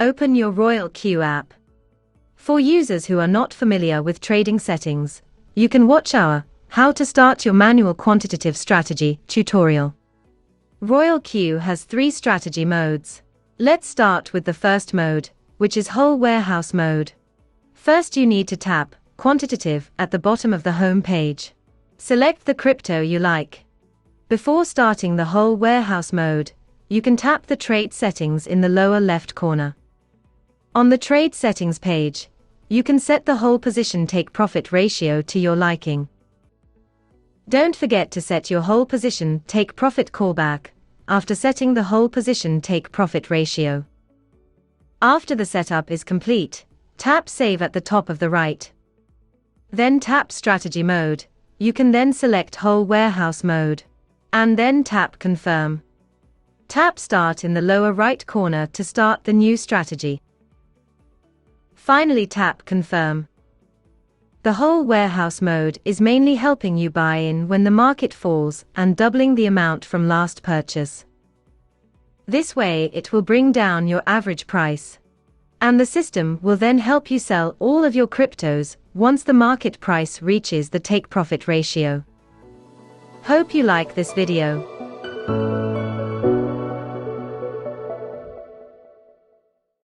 Open your Royal Q app. For users who are not familiar with trading settings, you can watch our How to Start Your Manual Quantitative Strategy tutorial. Royal Q has 3 strategy modes. Let's start with the first mode, which is Whole Warehouse mode. First you need to tap Quantitative at the bottom of the home page. Select the crypto you like. Before starting the Whole Warehouse mode, you can tap the Trade Settings in the lower left corner. On the Trade Settings page, you can set the whole position take-profit ratio to your liking. Don't forget to set your whole position take-profit callback after setting the whole position take-profit ratio. After the setup is complete, tap Save at the top of the right. Then tap Strategy mode. You can then select Whole Warehouse mode, and then tap Confirm. Tap Start in the lower right corner to start the new strategy. Finally tap Confirm. The Whole Warehouse mode is mainly helping you buy in when the market falls and doubling the amount from last purchase. This way it will bring down your average price. And the system will then help you sell all of your cryptos once the market price reaches the take-profit ratio. Hope you like this video.